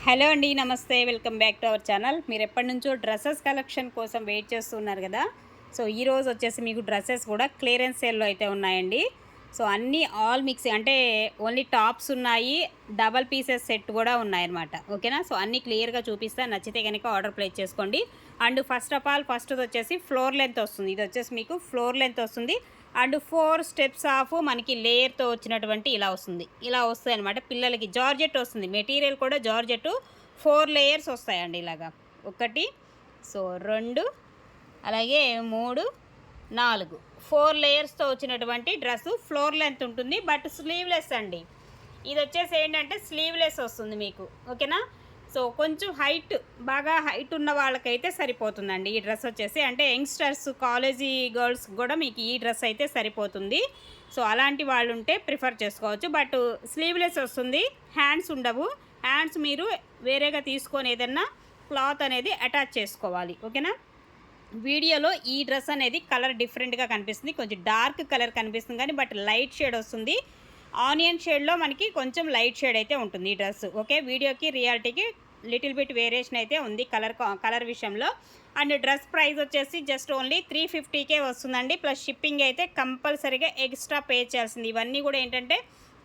Hello అండి, నమస్తే. Welcome back to our channel. మీరు ఎప్పటి నుంచో డ్రెస్సెస్ కలెక్షన్ కోసం వెయిట్ చేస్తున్నారు కదా. సో ఈరోజు వచ్చేసి మీకు డ్రెస్సెస్ కూడా క్లియరెన్స్ సేల్లో అయితే ఉన్నాయండి. సో అన్నీ ఆల్ మిక్స్ అంటే ఓన్లీ టాప్స్ ఉన్నాయి, డబల్ పీసెస్ సెట్ కూడా ఉన్నాయన్నమాట. ఓకేనా. సో అన్నీ క్లియర్గా చూపిస్తా, నచ్చితే కనుక ఆర్డర్ ప్లేస్ చేసుకోండి. And first of all first వచ్చేసి ఫ్లోర్ లెంత్ వస్తుంది. ఇది వచ్చేసి మీకు ఫ్లోర్ లెంత్ వస్తుంది. అండ్ 4 స్టెప్స్ ఆఫ్ మనకి లేయర్తో వచ్చినటువంటి ఇలా వస్తుంది. ఇలా వస్తాయి అనమాట. పిల్లలకి జార్జెట్ వస్తుంది. మెటీరియల్ కూడా జార్జెట్ 4 లేయర్స్ వస్తాయండి. ఇలాగా 1, సో 2, అలాగే 3, 4 4 లేయర్స్తో వచ్చినటువంటి డ్రెస్సు ఫ్లోర్ లెంత్ ఉంటుంది. బట్ స్లీవ్లెస్ అండి. ఇది వచ్చేసి ఏంటంటే స్లీవ్లెస్ వస్తుంది మీకు. ఓకేనా. సో కొంచెం బాగా హైట్ ఉన్న వాళ్ళకైతే సరిపోతుందండి ఈ డ్రెస్ వచ్చేసి. అంటే యంగ్స్టర్స్, కాలేజీ గర్ల్స్ కూడా మీకు ఈ డ్రెస్ అయితే సరిపోతుంది. సో అలాంటి వాళ్ళు ఉంటే ప్రిఫర్ చేసుకోవచ్చు. బట్ స్లీవ్లెస్ వస్తుంది, హ్యాండ్స్ ఉండవు. హ్యాండ్స్ మీరు వేరేగా తీసుకొని ఏదన్నా క్లాత్ అనేది అటాచ్ చేసుకోవాలి. ఓకేనా. వీడియోలో ఈ డ్రెస్ అనేది కలర్ డిఫరెంట్గా కనిపిస్తుంది, కొంచెం డార్క్ కలర్ కనిపిస్తుంది కానీ బట్ లైట్ షేడ్ వస్తుంది. ఆనియన్ షేడ్లో మనకి కొంచెం లైట్ షేడ్ అయితే ఉంటుంది ఈ డ్రెస్. ఓకే. వీడియోకి రియాలిటీకి లిటిల్ బిట్ వేరియేషన్ అయితే ఉంది కలర్ విషయంలో. అండ్ డ్రెస్ ప్రైస్ వచ్చేసి జస్ట్ ఓన్లీ 350కే వస్తుందండి. ప్లస్ షిప్పింగ్ అయితే కంపల్సరీగా ఎక్స్ట్రా పే చేయాల్సింది. ఇవన్నీ కూడా ఏంటంటే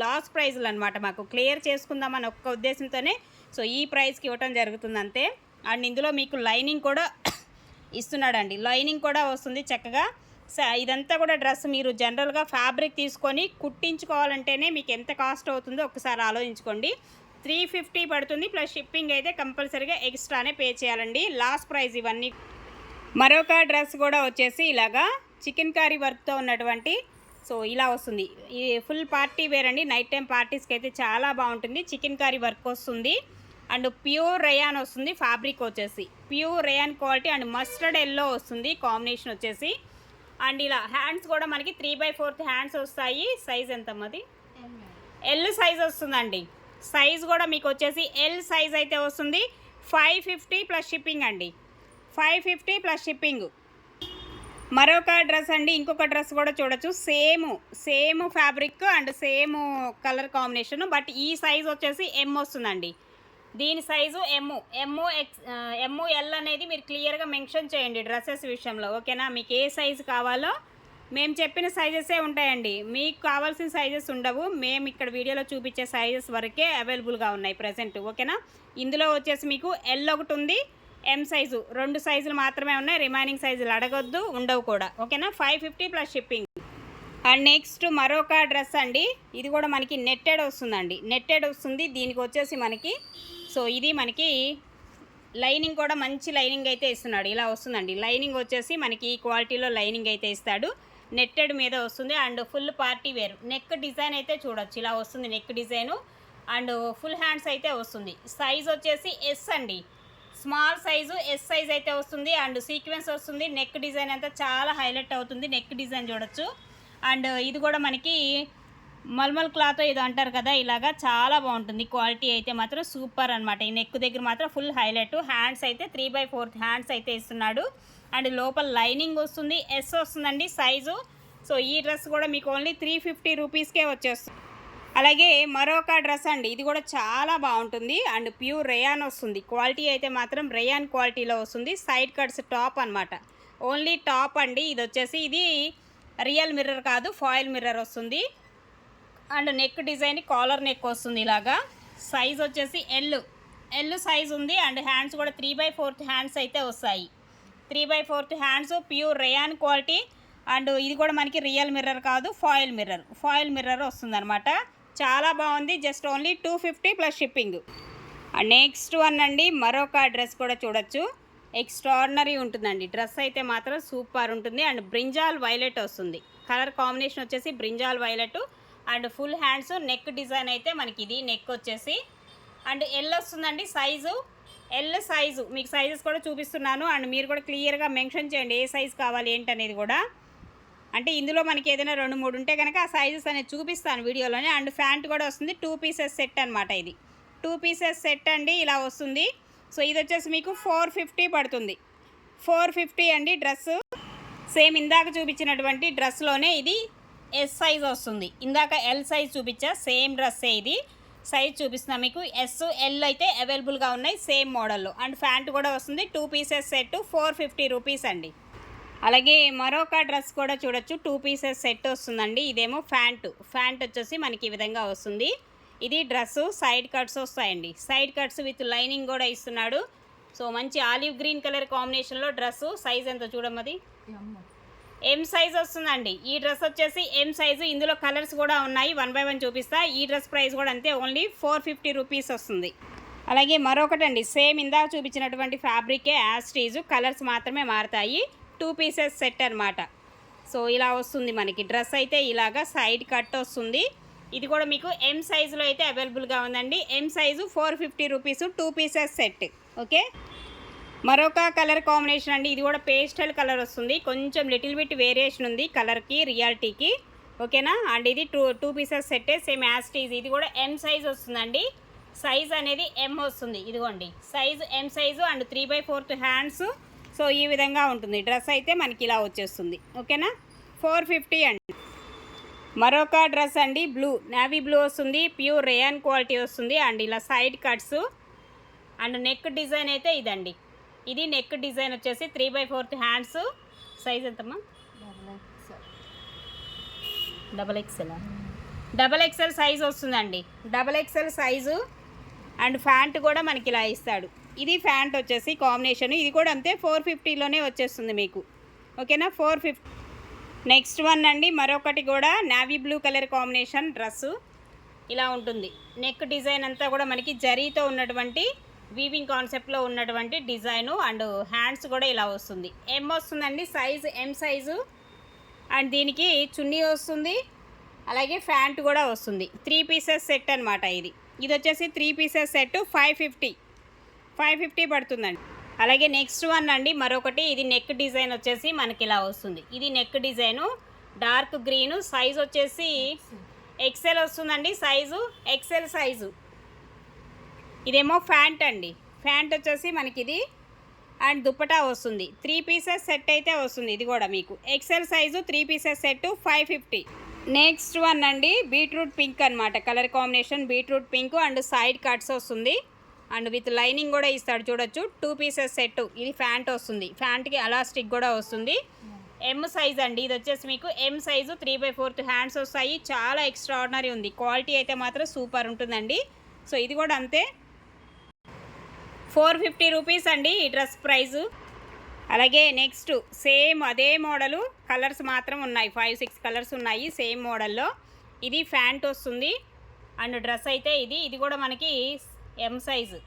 లాస్ ప్రైజ్లు అనమాట. మాకు క్లియర్ చేసుకుందామని ఒక్క ఉద్దేశంతోనే సో ఈ ప్రైస్కి ఇవ్వటం జరుగుతుంది అంతే. అండ్ ఇందులో మీకు లైనింగ్ కూడా ఇస్తున్నాడండి. లైనింగ్ కూడా వస్తుంది చక్కగా. ఇదంతా కూడా డ్రెస్ మీరు జనరల్గా ఫ్యాబ్రిక్ తీసుకొని కుట్టించుకోవాలంటేనే మీకు ఎంత కాస్ట్ అవుతుందో ఒకసారి ఆలోచించుకోండి. 350 పడుతుంది. ప్లస్ షిప్పింగ్ అయితే కంపల్సరీగా ఎక్స్ట్రానే పే చేయాలండి. లాస్ట్ ప్రైస్ ఇవన్నీ. మరొక డ్రెస్ కూడా వచ్చేసి ఇలాగా చికెన్ కర్రీ వర్క్తో ఉన్నటువంటి సో ఇలా వస్తుంది. ఈ ఫుల్ పార్టీ వేర్ అండి. నైట్ టైం పార్టీస్కి అయితే చాలా బాగుంటుంది. చికెన్ కర్రీ వర్క్ వస్తుంది. అండ్ ప్యూర్ రేయాన్ వస్తుంది. ఫ్యాబ్రిక్ వచ్చేసి pure rayon quality. And mustard yellow వస్తుంది కాంబినేషన్ వచ్చేసి. అండ్ ఇలా హ్యాండ్స్ కూడా మనకి 3/4 హ్యాండ్స్ వస్తాయి. సైజ్ ఎంత మాది? ఎల్ సైజ్ వస్తుందండి. సైజ్ కూడా మీకు వచ్చేసి ఎల్ సైజ్ అయితే వస్తుంది. 550 ప్లస్ షిప్పింగ్ అండి. 550 ప్లస్ షిప్పింగ్. మరొక డ్రెస్ అండి, ఇంకొక డ్రెస్ కూడా చూడొచ్చు. Same fabric and same colour combination. But ఈ సైజ్ వచ్చేసి ఎమ్ వస్తుందండి. దీని సైజు ఎల్ అనేది మీరు క్లియర్గా మెన్షన్ చేయండి డ్రెస్సెస్ విషయంలో. ఓకేనా. మీకు ఏ సైజు కావాలో మేము చెప్పిన సైజెసే ఉంటాయండి. మీకు కావాల్సిన సైజెస్ ఉండవు. మేము ఇక్కడ వీడియోలో చూపించే సైజెస్ వరకే అవైలబుల్గా ఉన్నాయి ప్రజెంట్. ఓకేనా. ఇందులో వచ్చేసి మీకు ఎల్ ఒకటి ఉంది, ఎం సైజు 2 సైజులు మాత్రమే ఉన్నాయి. రిమైనింగ్ సైజులు అడగొద్దు, ఉండవు కూడా. ఓకేనా. 550 ప్లస్ షిప్పింగ్. అండ్ నెక్స్ట్ మరొక డ్రెస్ అండి. ఇది కూడా మనకి నెట్టెడ్ వస్తుందండి. నెట్టెడ్ వస్తుంది. దీనికి వచ్చేసి మనకి సో ఇది మనకి లైనింగ్ కూడా మంచి లైనింగ్ అయితే ఇస్తున్నాడు. ఇలా వస్తుందండి. లైనింగ్ వచ్చేసి మనకి ఈ క్వాలిటీలో లైనింగ్ అయితే ఇస్తాడు. నెట్టెడ్ మీద వస్తుంది. And full party wear. Neck design అయితే చూడొచ్చు. ఇలా వస్తుంది neck design. And full hands అయితే వస్తుంది. సైజ్ వచ్చేసి ఎస్ అండి. స్మాల్ సైజు ఎస్ సైజ్ అయితే వస్తుంది. అండ్ సీక్వెన్స్ వస్తుంది. నెక్ డిజైన్ అంతా చాలా హైలైట్ అవుతుంది. నెక్ డిజైన్ చూడొచ్చు. అండ్ ఇది కూడా మనకి మల్మల్ క్లాత్ ఇది అంటారు కదా, ఇలాగా చాలా బాగుంటుంది. క్వాలిటీ అయితే మాత్రం సూపర్ అనమాట. ఈ నెక్ దగ్గర మాత్రం ఫుల్ హైలైట్. హ్యాండ్స్ అయితే 3/4 హ్యాండ్స్ అయితే ఇస్తున్నాడు. అండ్ లోపల లైనింగ్ వస్తుంది. ఎస్ వస్తుందండి సైజు. సో ఈ డ్రెస్ కూడా మీకు ఓన్లీ 350 రూపీస్కే వచ్చేస్తుంది. అలాగే మరొక డ్రెస్ అండి. ఇది కూడా చాలా బాగుంటుంది. అండ్ ప్యూర్ రేయాన్ వస్తుంది. క్వాలిటీ అయితే మాత్రం రేయాన్ క్వాలిటీలో వస్తుంది. సైడ్ కట్స్ టాప్ అనమాట. ఓన్లీ టాప్ అండి. ఇది వచ్చేసి ఇది రియల్ మిర్రర్ కాదు, ఫాయిల్ మిర్రర్ వస్తుంది. And neck design collar neck వస్తుంది ఇలాగా. సైజ్ వచ్చేసి ఎల్ సైజ్ ఉంది. అండ్ హ్యాండ్స్ కూడా 3/4 హ్యాండ్స్ అయితే వస్తాయి. 3/4 hands pure rayon quality. And ఇది కూడా మనకి రియల్ మిర్రర్ కాదు, ఫాయిల్ మిర్రర్ వస్తుంది అనమాట. చాలా బాగుంది. Just only 250 plus shipping. And next one అండి, మరొక డ్రెస్ కూడా చూడొచ్చు. ఎక్స్ట్రాడినరీ ఉంటుందండి. డ్రెస్ అయితే మాత్రం సూపర్ ఉంటుంది. అండ్ బ్రింజాల్ వైలెట్ వస్తుంది. కలర్ కాంబినేషన్ వచ్చేసి brinjal violet. And full hands. Neck design అయితే మనకి ఇది నెక్ వచ్చేసి. అండ్ ఎల్ వస్తుందండి సైజు. ఎల్ సైజు మీకు సైజెస్ కూడా చూపిస్తున్నాను. అండ్ మీరు కూడా క్లియర్గా మెన్షన్ చేయండి ఏ సైజు కావాలి ఏంటనేది కూడా. అంటే ఇందులో మనకి ఏదైనా 2-3 ఉంటే కనుక ఆ సైజెస్ అనేది చూపిస్తాను వీడియోలోనే. అండ్ ప్యాంట్ కూడా వస్తుంది. 2 పీసెస్ సెట్ అనమాట. ఇది 2 పీసెస్ సెట్ అండి. ఇలా వస్తుంది. సో ఇది వచ్చేసి మీకు 450 పడుతుంది. 450 అండి డ్రెస్. సేమ్ ఇందాక చూపించినటువంటి డ్రెస్లోనే ఇది ఎస్ సైజ్ వస్తుంది. ఇందాక ఎల్ సైజ్ చూపించా, సేమ్ డ్రెస్సే ఇది. సైజ్ చూపిస్తున్నా మీకు. ఎస్ ఎల్ అయితే అవైలబుల్గా ఉన్నాయి సేమ్ మోడల్లో. అండ్ ప్యాంట్ కూడా వస్తుంది. 2 పీసెస్ సెట్ 450 రూపీస్ అండి. అలాగే మరొక డ్రెస్ కూడా చూడొచ్చు. 2 పీసెస్ సెట్ వస్తుందండి. ఇదేమో ప్యాంట్ వచ్చేసి మనకి ఈ విధంగా వస్తుంది. ఇది డ్రెస్సు సైడ్ కట్స్ వస్తాయండి. సైడ్ కట్స్ విత్ లైనింగ్ కూడా ఇస్తున్నాడు. సో మంచి ఆలివ్ గ్రీన్ కలర్ కాంబినేషన్లో డ్రెస్సు. సైజ్ ఎంత చూడమ్మది, ఎం సైజ్ వస్తుందండి. ఈ డ్రెస్ వచ్చేసి ఎం సైజు. ఇందులో కలర్స్ కూడా ఉన్నాయి, 1 by 1 చూపిస్తా. ఈ డ్రెస్ ప్రైస్ కూడా అంతే, ఓన్లీ 450 రూపీస్ వస్తుంది. అలాగే మరొకటండి, సేమ్ ఇందాక చూపించినటువంటి ఫ్యాబ్రికే యాస్టీజు, కలర్స్ మాత్రమే మారుతాయి. 2 పీసెస్ సెట్ అనమాట. సో ఇలా వస్తుంది మనకి డ్రెస్ అయితే. ఇలాగా సైడ్ కట్ వస్తుంది. ఇది కూడా మీకు ఎం సైజులో అయితే అవైలబుల్గా ఉందండి. M size 450 rupees 2 pieces set. Okay, మరొక కలర్ కాంబినేషన్ అండి. ఇది కూడా పేస్టల్ కలర్ వస్తుంది. కొంచెం లిటిల్ బిట్ వేరియేషన్ ఉంది కలర్కి రియాలిటీకి. ఓకేనా. అండ్ ఇది 2 పీసెస్ సెట్టే, సేమ్ యాస్టీజ్. ఇది కూడా ఎం సైజ్ వస్తుందండి. సైజ్ అనేది ఎం వస్తుంది. ఇదిగోండి size M size and 3/4 hands. So ఈ విధంగా ఉంటుంది డ్రెస్ అయితే మనకి ఇలా వచ్చేస్తుంది. ఓకేనా, 450 అండి. మరొక డ్రెస్ అండి, నేవీ బ్లూ వస్తుంది. ప్యూర్ రేయాన్ క్వాలిటీ వస్తుంది. అండ్ ఇలా side cuts and neck design అయితే ఇదండి. ఇది నెక్ డిజైన్ వచ్చేసి 3/4 హ్యాండ్స్. సైజ్ ఎంతమ్మా, డబల్ ఎక్సెల్ సైజ్ వస్తుందండి. Double XL size. And pant కూడా మనకి ఇలా ఇస్తాడు. ఇది ప్యాంట్ వచ్చేసి కాంబినేషన్. ఇది కూడా అంతే 450లోనే వచ్చేస్తుంది మీకు. ఓకేనా, 450. నెక్స్ట్ వన్ అండి, మరొకటి కూడా navy blue colour combination dress. ఇలా ఉంటుంది. నెక్ డిజైన్ అంతా కూడా మనకి జరీతో ఉన్నటువంటి వీవింగ్ కాన్సెప్ట్లో ఉన్నటువంటి డిజైను. అండ్ హ్యాండ్స్ కూడా ఇలా వస్తుంది. ఎం వస్తుందండి సైజు, ఎం సైజు. అండ్ దీనికి చున్నీ వస్తుంది. అలాగే ప్యాంట్ కూడా వస్తుంది. 3 పీసెస్ సెట్ అనమాట ఇది. ఇది వచ్చేసి 3 పీసెస్ సెట్ 550 పడుతుందండి. అలాగే నెక్స్ట్ వన్ అండి, మరొకటి. ఇది నెక్ డిజైన్ వచ్చేసి మనకి ఇలా వస్తుంది. ఇది neck design dark green. Size వచ్చేసి ఎక్సెల్ వస్తుందండి. Size XL size. ఇదేమో ప్యాంట్ అండి. ప్యాంట్ వచ్చేసి మనకి ఇది అండ్ దుప్పటా వస్తుంది. 3 పీసెస్ సెట్ అయితే వస్తుంది. ఇది కూడా మీకు XL size 3 pieces set 550. Next one అండి, బీట్రూట్ పింక్ అనమాట colour combination. Beetroot pink and side cuts వస్తుంది. అండ్ విత్ లైనింగ్ కూడా ఇస్తాడు చూడొచ్చు. 2 పీసెస్ సెట్. ఇది ప్యాంట్ వస్తుంది. ప్యాంట్కి ఎలాస్టిక్ కూడా వస్తుంది. ఎం సైజ్ అండి. ఇది వచ్చేసి మీకు ఎం సైజు 3/4 హ్యాండ్స్ వస్తాయి. చాలా ఎక్స్ట్రాడినరీ ఉంది. క్వాలిటీ అయితే మాత్రం సూపర్ ఉంటుందండి. సో ఇది కూడా అంతే, 450 రూపీస్ అండి ఈ డ్రెస్ ప్రైజు. అలాగే నెక్స్ట్ సేమ్ అదే మోడలు, కలర్స్ మాత్రం ఉన్నాయి. 5-6 కలర్స్ ఉన్నాయి సేమ్ మోడల్లో. ఇది ప్యాంట్ వస్తుంది. అండ్ డ్రెస్ అయితే ఇది కూడా మనకి ఎం సైజు.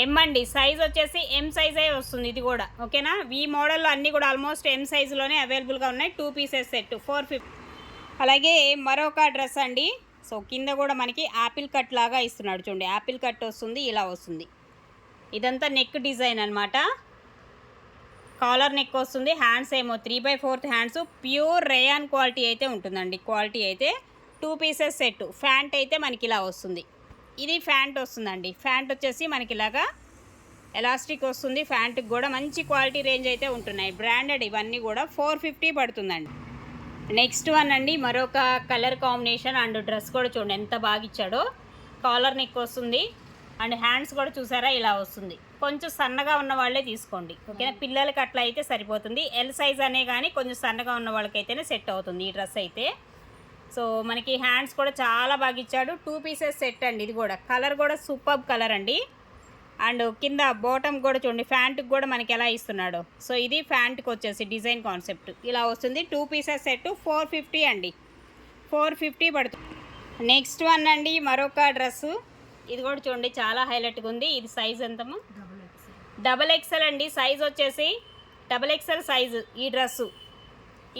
ఎం అండి. సైజ్ వచ్చేసి ఎం సైజే వస్తుంది ఇది కూడా. ఓకేనా, ఈ మోడల్లో అన్నీ కూడా ఆల్మోస్ట్ ఎం సైజులోనే అవైలబుల్గా ఉన్నాయి. 2 పీసెస్ సెట్ 450. అలాగే మరొక డ్రెస్ అండి. సో కింద కూడా మనకి యాపిల్ కట్ లాగా ఇస్తున్నాడు చూడండి. యాపిల్ కట్ వస్తుంది, ఇలా వస్తుంది. ఇదంతా నెక్ డిజైన్ అనమాట. కాలర్ నెక్ వస్తుంది. హ్యాండ్స్ ఏమో 3/4 హ్యాండ్స్. ప్యూర్ రేయాన్ క్వాలిటీ అయితే ఉంటుందండి. క్వాలిటీ అయితే 2 పీసెస్ సెట్. ప్యాంట్ అయితే మనకి ఇలా వస్తుంది. ఇది ప్యాంట్ వస్తుందండి. ప్యాంట్ వచ్చేసి మనకి ఇలాగా ఎలాస్టిక్ వస్తుంది. ప్యాంట్కి కూడా మంచి క్వాలిటీ రేంజ్ అయితే ఉంటున్నాయి. బ్రాండెడ్ ఇవన్నీ కూడా 450 పడుతుందండి. నెక్స్ట్ వన్ అండి, మరొక కలర్ కాంబినేషన్. అండ్ డ్రెస్ కూడా చూడండి ఎంత బాగా ఇచ్చాడో. కాలర్ నెక్ వస్తుంది. అండ్ హ్యాండ్స్ కూడా చూసారా ఇలా వస్తుంది. కొంచెం సన్నగా ఉన్న వాళ్ళే తీసుకోండి. ఓకేనా, పిల్లలకి అట్లా అయితే సరిపోతుంది. ఎల్ సైజ్ అనే కానీ కొంచెం సన్నగా ఉన్న వాళ్ళకైతేనే సెట్ అవుతుంది ఈ డ్రెస్ అయితే. సో మనకి హ్యాండ్స్ కూడా చాలా బాగా ఇచ్చాడు. 2 పీసెస్ సెట్ అండి. ఇది కూడా కలర్ కూడా సూపర్ కలర్ అండి. అండ్ కింద బాటమ్ కూడా చూడండి, ప్యాంట్కి కూడా మనకి ఎలా ఇస్తున్నాడు. సో ఇది ప్యాంట్కి వచ్చేసి డిజైన్ కాన్సెప్ట్ ఇలా వస్తుంది. 2 పీసెస్ సెట్ 450 అండి. 450 పడుతుంది. నెక్స్ట్ వన్ అండి, మరొక డ్రెస్సు. ఇది కూడా చూడండి చాలా హైలైట్గా ఉంది. ఇది సైజ్ ఎంతమ్మా, డబల్ ఎక్సెల్ అండి. సైజ్ వచ్చేసి డబల్ ఎక్సెల్ సైజు ఈ డ్రెస్సు.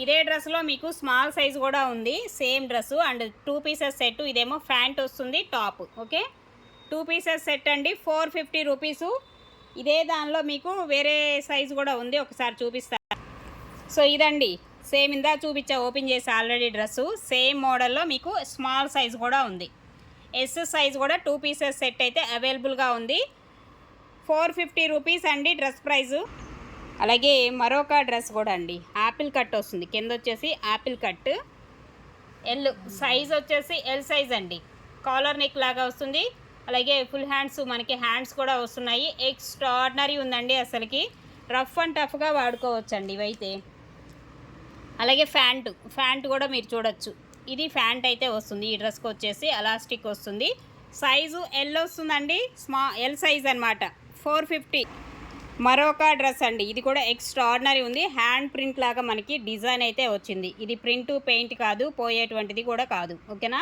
ఇదే డ్రెస్లో మీకు స్మాల్ సైజు కూడా ఉంది. Same dress and 2 pieces set. ఇదేమో ప్యాంట్ వస్తుంది, టాప్. ఓకే, 2 పీసెస్ సెట్ అండి. 450 రూపీసు. ఇదే దానిలో మీకు వేరే సైజు కూడా ఉంది, ఒకసారి చూపిస్తా. సో ఇదండి సేమ్ ఇందా చూపించా, ఓపెన్ చేసి ఆల్రెడీ డ్రెస్సు. సేమ్ మోడల్లో మీకు స్మాల్ సైజు కూడా ఉంది. ఎస్ సైజు కూడా 2 పీసెస్ సెట్ అయితే అవైలబుల్గా ఉంది. 450 రూపీస్ అండి డ్రెస్ ప్రైజు. అలాగే మరొక డ్రెస్ కూడా అండి, యాపిల్ కట్ వస్తుంది. కింద వచ్చేసి యాపిల్ కట్. ఎల్ సైజ్ వచ్చేసి ఎల్ సైజ్ అండి. కాలర్ నెక్ లాగా వస్తుంది. అలాగే ఫుల్ హ్యాండ్స్, మనకి హ్యాండ్స్ కూడా వస్తున్నాయి. ఎక్స్ట్రాడినరీ ఉందండి అసలుకి. రఫ్ అండ్ టఫ్గా వాడుకోవచ్చండి ఇవైతే. అలాగే ఫ్యాంట్ కూడా మీరు చూడొచ్చు. ఇది ఫ్యాంట్ అయితే వస్తుంది. ఈ డ్రెస్కి వచ్చేసి ఎలాస్టిక్ వస్తుంది. సైజు ఎల్ వస్తుందండి. ఎల్ సైజ్ అనమాట. 450. మరొక డ్రెస్ అండి. ఇది కూడా ఎక్స్ట్రాడినరీ ఉంది. హ్యాండ్ ప్రింట్ లాగా మనకి డిజైన్ అయితే వచ్చింది. ఇది ప్రింట్ పెయింట్ కాదు, పోయేటువంటిది కూడా కాదు. ఓకేనా?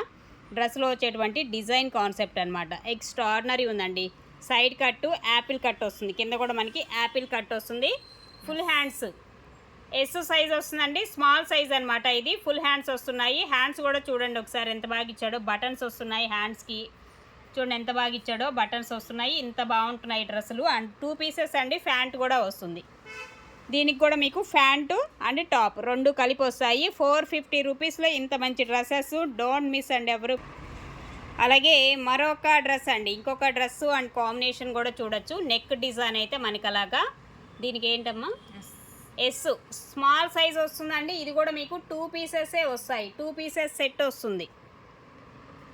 డ్రెస్లో వచ్చేటువంటి డిజైన్ కాన్సెప్ట్ అనమాట. ఎక్స్ట్రాడినరీ ఉందండి. సైడ్ కట్టు యాపిల్ కట్ వస్తుంది. కింద కూడా మనకి యాపిల్ కట్ వస్తుంది. ఫుల్ హ్యాండ్స్ ఎస్ సైజ్ వస్తుందండి. స్మాల్ సైజ్ అనమాట ఇది. ఫుల్ హ్యాండ్స్ వస్తున్నాయి. హ్యాండ్స్ కూడా చూడండి ఒకసారి ఎంత బాగా ఇచ్చాడో. బటన్స్ వస్తున్నాయి హ్యాండ్స్కి. చూడండి ఎంత బాగా ఇచ్చాడో. బటన్స్ వస్తున్నాయి. ఇంత బాగుంటున్నాయి డ్రెస్సులు. అండ్ 2 పీసెస్ అండి. ఫ్యాంట్ కూడా వస్తుంది. దీనికి కూడా మీకు ఫ్యాంటు అండ్ టాప్ 2 కలిపి వస్తాయి. 450 రూపీస్లో ఇంత మంచి డ్రెస్సెస్ డోంట్ మిస్ అండి ఎవరు. అలాగే మరొక డ్రెస్ అండి. ఇంకొక డ్రెస్సు అండ్ కాంబినేషన్ కూడా చూడొచ్చు. నెక్ డిజైన్ అయితే మనకి అలాగా. దీనికి ఏంటమ్మా? ఎస్ స్మాల్ సైజ్ వస్తుందండి. ఇది కూడా మీకు 2 పీసెసే వస్తాయి. 2 పీసెస్ సెట్ వస్తుంది.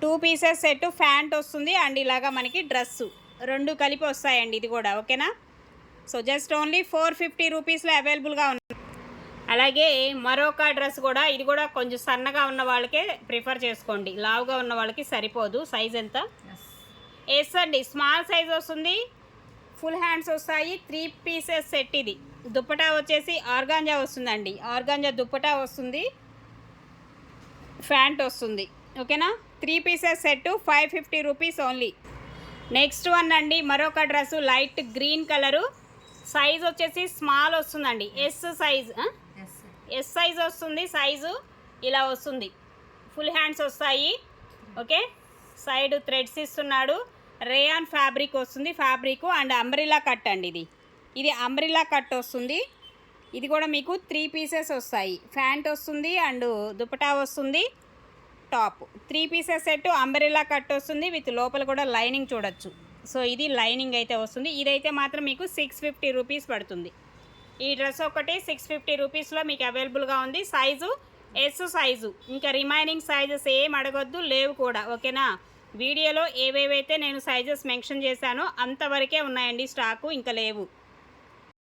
2 పీసెస్ సెట్ ఫ్యాంట్ వస్తుంది. అండ్ ఇలాగా మనకి డ్రెస్సు 2 కలిపి వస్తాయండి ఇది కూడా. ఓకేనా? సో జస్ట్ ఓన్లీ 450 రూపీస్లో అవైలబుల్గా ఉంది. అలాగే మరొక డ్రెస్ కూడా. ఇది కూడా కొంచెం సన్నగా ఉన్న వాళ్ళకే ప్రిఫర్ చేసుకోండి. లావుగా ఉన్న వాళ్ళకి సరిపోదు. సైజ్ ఎంత? ఎస్ అండి. స్మాల్ సైజ్ వస్తుంది. ఫుల్ హ్యాండ్స్ వస్తాయి. 3 పీసెస్ సెట్ ఇది. దుప్పటా వచ్చేసి ఆర్గాంజా వస్తుందండి. ఆర్గాంజా దుప్పటా వస్తుంది. ఫ్యాంట్ వస్తుంది. ఓకేనా? 3 pieces set 550 rupees only. Next one అండి. మరొక dress light green colour. Size వచ్చేసి స్మాల్ వస్తుందండి. ఎస్ సైజ్ వస్తుంది. సైజు ఇలా వస్తుంది. ఫుల్ హ్యాండ్స్ వస్తాయి. ఓకే. సైడ్ థ్రెడ్స్ ఇస్తున్నాడు. రేయాన్ ఫ్యాబ్రిక్ వస్తుంది. ఫ్యాబ్రిక్ అండ్ అంబ్రిల్లా కట్ అండి. ఇది అంబ్రిల్లా కట్ వస్తుంది. ఇది కూడా మీకు 3 పీసెస్ వస్తాయి. ఫ్యాంట్ వస్తుంది అండ్ దుపటా వస్తుంది. Top 3 pieces set umbrella cut వస్తుంది. విత్ లోపల కూడా లైనింగ్ చూడొచ్చు. సో ఇది లైనింగ్ అయితే వస్తుంది. ఇదైతే మాత్రం మీకు 650 రూపీస్ పడుతుంది. ఈ డ్రెస్ ఒకటి 650 రూపీస్లో మీకు అవైలబుల్గా ఉంది. Size yes size. ఇంకా రిమైనింగ్ సైజెస్ ఏం అడగొద్దు, లేవు కూడా. ఓకేనా? వీడియోలో ఏవేవైతే నేను సైజెస్ మెన్షన్ చేశానో అంతవరకే ఉన్నాయండి స్టాకు, ఇంకా లేవు.